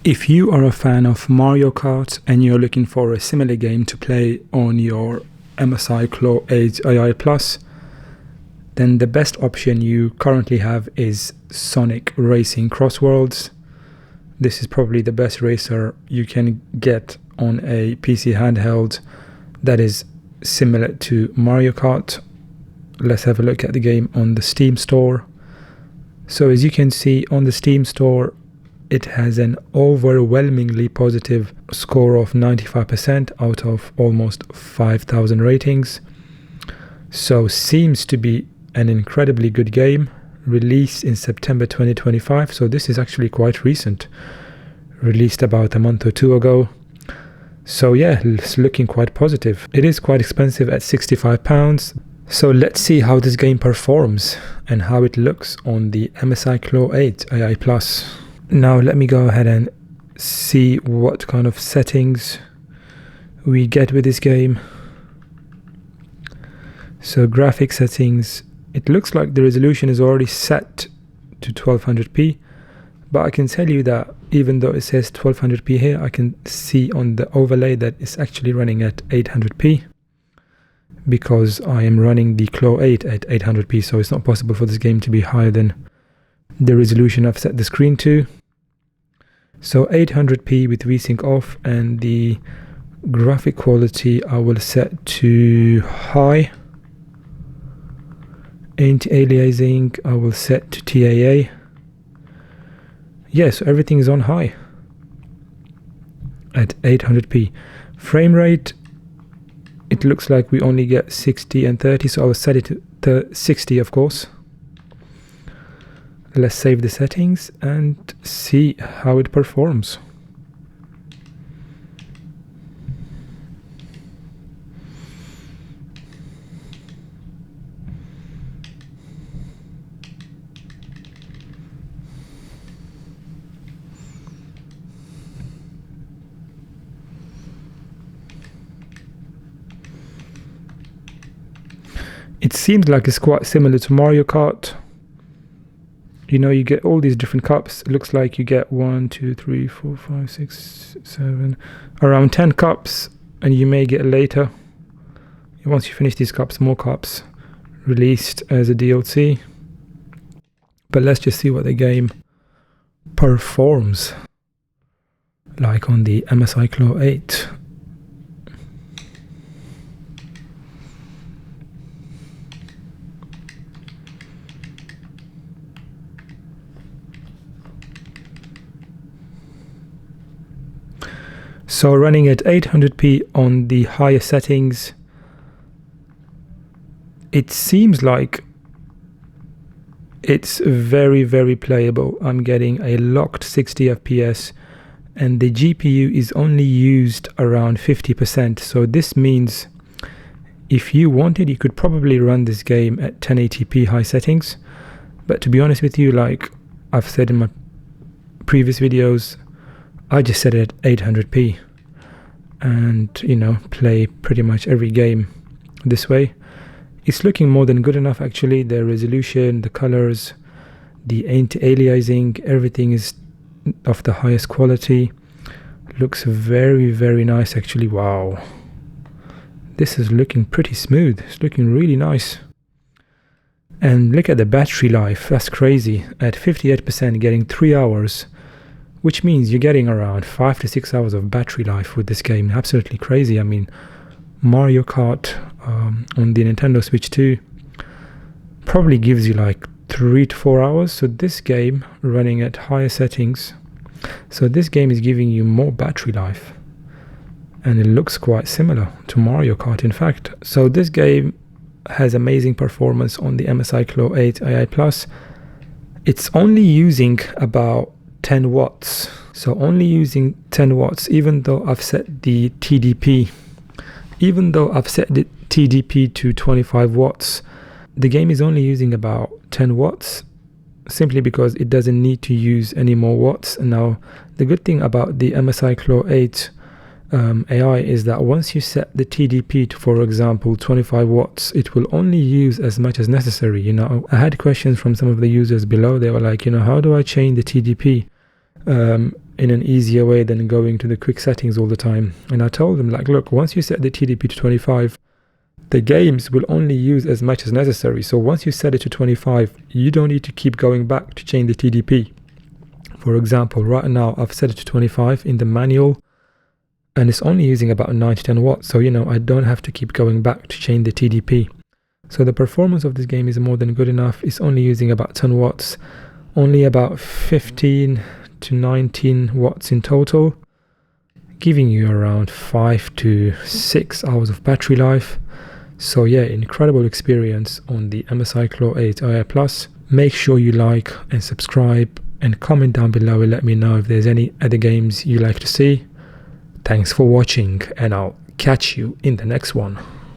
If you are a fan of Mario Kart and you're looking for a similar game to play on your MSI Claw 8 AI Plus, then the best option you currently have is Sonic Racing Crossworlds. This is probably the best racer you can get on a PC handheld that is similar to Mario Kart. Let's have a look at the game on the Steam store. So as you can see on the Steam store, it has an overwhelmingly positive score of 95% out of almost 5,000 ratings. So seems to be an incredibly good game, released in September 2025. So this is actually quite recent, released about a month or two ago. So yeah, it's looking quite positive. It is quite expensive at £65. So let's see how this game performs and how it looks on the MSI Claw 8 AI Plus. Now let me go ahead and see what kind of settings we get with this game. So graphic settings, it looks like the resolution is already set to 1200p, but I can tell you that even though it says 1200p here, I can see on the overlay that it's actually running at 800p because I am running the Claw 8 at 800p, so it's not possible for this game to be higher than the resolution I've set the screen to. So 800p with VSync off, and the graphic quality I will set to high. Anti-aliasing I will set to TAA. Yes, everything is on high at 800p. Frame rate, it looks like we only get 60 and 30, so I will set it to 60 of course. Let's save the settings and see how it performs. It seems like it's quite similar to Mario Kart. You know, you get all these different cups. It looks like you get 1, 2, 3, 4, 5, 6, 7, around 10 cups, and you may get later, once you finish these cups, more cups released as a DLC. But let's just see what the game performs like on the MSI Claw 8. So running at 800p on the higher settings, it seems like it's very, very playable. I'm getting a locked 60 FPS and the GPU is only used around 50%. So this means if you wanted, you could probably run this game at 1080p high settings. But to be honest with you, like I've said in my previous videos, I just set it at 800p and, you know, play pretty much every game this way. It's looking more than good enough actually. The resolution, the colors, the anti-aliasing, everything is of the highest quality. Looks very, very nice actually. Wow. This is looking pretty smooth. It's looking really nice. And look at the battery life. That's crazy. At 58%, getting 3 hours, which means you're getting around 5 to 6 hours of battery life with this game. Absolutely crazy. I mean, Mario Kart on the Nintendo Switch 2 probably gives you like 3 to 4 hours. So this game running at higher settings, so this game is giving you more battery life, and it looks quite similar to Mario Kart in fact. So this game has amazing performance on the MSI Claw 8 AI Plus. It's only using about 10 watts, so only using 10 watts, even though I've set the TDP to 25 watts. The game is only using about 10 watts simply because it doesn't need to use any more watts. Now the good thing about the MSI Claw 8 AI is that once you set the TDP to, for example, 25 watts, it will only use as much as necessary. You know, I had questions from some of the users below. They were like, you know, how do I change the TDP? in an easier way than going to the quick settings all the time. And I told them, like, look, once you set the TDP to 25, the games will only use as much as necessary. So once you set it to 25, you don't need to keep going back to change the TDP. For example, right now I've set it to 25 in the manual, and it's only using about 9 to 10 watts. So, I don't have to keep going back to change the TDP. So the performance of this game is more than good enough. It's only using about 10 watts, only about 15 to 19 watts in total, giving you around 5 to 6 hours of battery life. So yeah, incredible experience on the MSI Claw 8 AI Plus. Make sure you like and subscribe and comment down below and let me know if there's any other games you like to see. Thanks for watching, and I'll catch you in the next one.